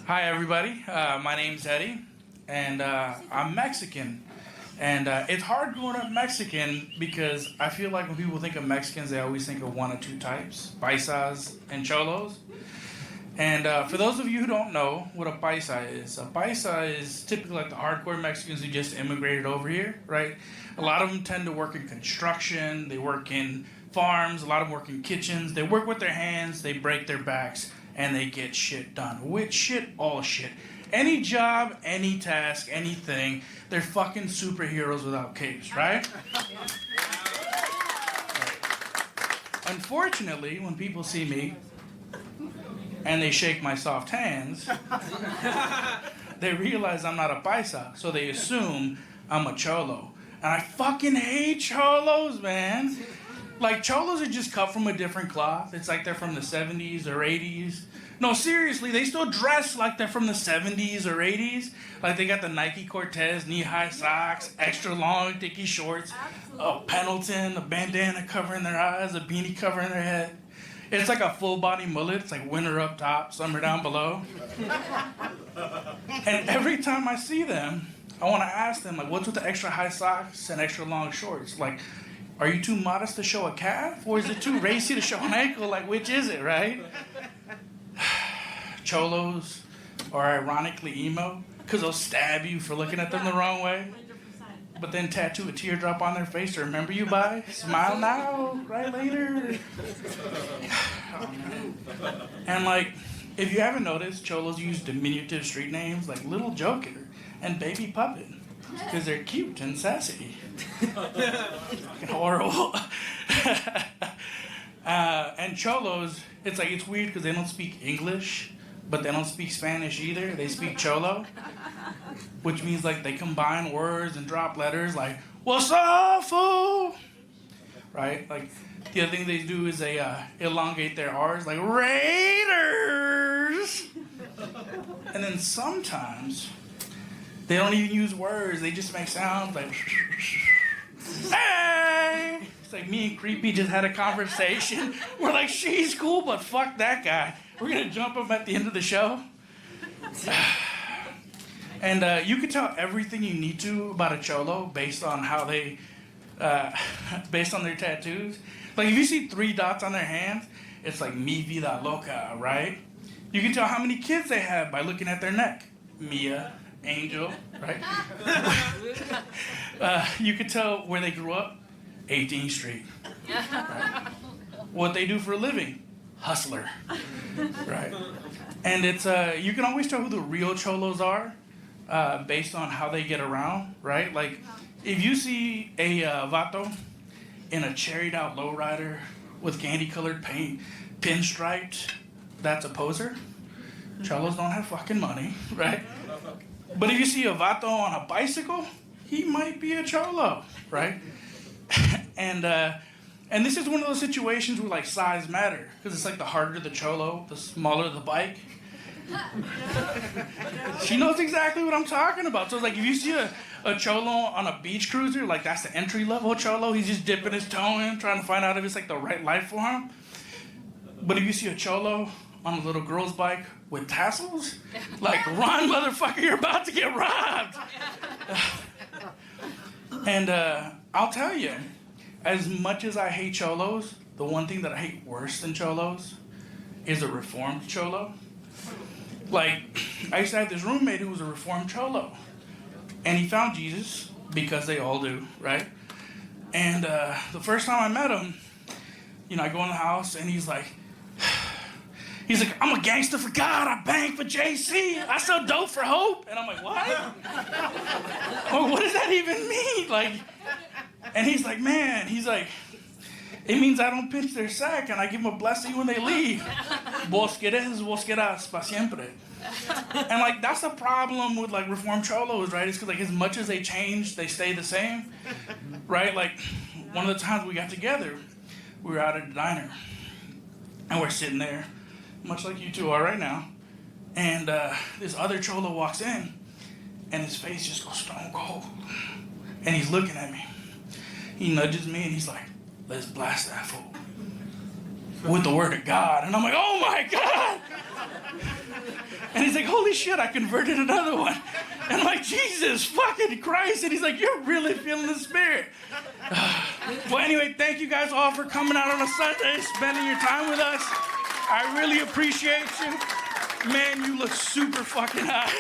Hi, everybody. My name's Eddie, and I'm Mexican. And it's hard growing up Mexican because I feel like when people think of Mexicans, they always think of one or two types, paisas and cholos. And for those of you who don't know what a paisa is typically like the hardcore Mexicans who just immigrated over here, right? A lot of them tend to work in construction, they work in farms, a lot of them work in kitchens, they work with their hands, they break their backs, and they get shit done. Which shit? All shit. Any job, any task, anything, they're fucking superheroes without capes, right? Unfortunately, when people see me and they shake my soft hands, they realize I'm not a paisa, so they assume I'm a cholo. And I fucking hate cholos, man. Like, cholos are just cut from a different cloth. It's like they're from the 70s or 80s. No, seriously, they still dress like they're from the 70s or 80s. Like, they got the Nike Cortez knee-high socks, extra long, thicky shorts, a Pendleton, a bandana covering their eyes, a beanie covering their head. It's like a full-body mullet. It's like winter up top, summer down below. And every time I see them, I want to ask them, like, what's with the extra high socks and extra long shorts? Like, are you too modest to show a calf? Or is it too racy to show an ankle? Like, which is it, right? Cholos are ironically emo because they'll stab you for looking at them the wrong way. But then tattoo a teardrop on their face to remember you by. Smile now, cry later. Oh, and like, if you haven't noticed, cholos use diminutive street names like Little Joker and Baby Puppet because they're cute and sassy. Fucking horrible. And cholos, it's weird because they don't speak English, but they don't speak Spanish either. They speak cholo, which means like they combine words and drop letters like, what's up, fool? Right? Like, the other thing they do is they elongate their R's like Raiders. And then sometimes they don't even use words. They just make sounds like, hey! It's like me and Creepy just had a conversation. We're like, she's cool, but fuck that guy. We're going to jump him at the end of the show. And you can tell everything you need to about a cholo based on how they, based on their tattoos. Like, if you see 3 dots on their hands, it's like, mi vida loca, right? You can tell how many kids they have by looking at their neck. Mia, Angel, right? You can tell where they grew up. 18th Street. Right? What they do for a living. Hustler. Right? And it's, you can always tell who the real cholos are based on how they get around, right? Like, if you see a vato in a cherried out lowrider with candy-colored paint, pinstriped, that's a poser. Cholos don't have fucking money, right? But if you see a vato on a bicycle, he might be a cholo, right? And this is one of those situations where like size matter, because it's like the harder the cholo, the smaller the bike. She knows exactly what I'm talking about. So it's like if you see a cholo on a beach cruiser, like that's the entry level cholo. He's just dipping his toe in, trying to find out if it's like the right life for him. But if you see a cholo on a little girl's bike with tassels, like, run, motherfucker, you're about to get robbed. And I'll tell you, as much as I hate cholos, the one thing that I hate worse than cholos is a reformed cholo. Like, I used to have this roommate who was a reformed cholo. And he found Jesus, because they all do, right? And the first time I met him, you know, I go in the house and he's like, I'm a gangster for God, I bang for JC, I sell dope for hope. And I'm like, what? Oh, what does that even mean? Like, and he's like, man, it means I don't pinch their sack and I give them a blessing when they leave. Vos querás pa siempre. And like, that's the problem with like reformed cholos, right? It's because like as much as they change, they stay the same, right? Like, one of the times we got together, we were out at a diner and we're sitting there, much like you two are right now, and this other cholo walks in and his face just goes stone cold and he's looking at me. He nudges me and he's like, let's blast that fool with the word of God. And I'm like, oh my God, And he's like, holy shit, I converted another one. And I'm like, Jesus fucking Christ. And he's like, you're really feeling the Spirit. Well, anyway, thank you guys all for coming out on a Sunday, spending your time with us. I really appreciate you. Man, you look super fucking high.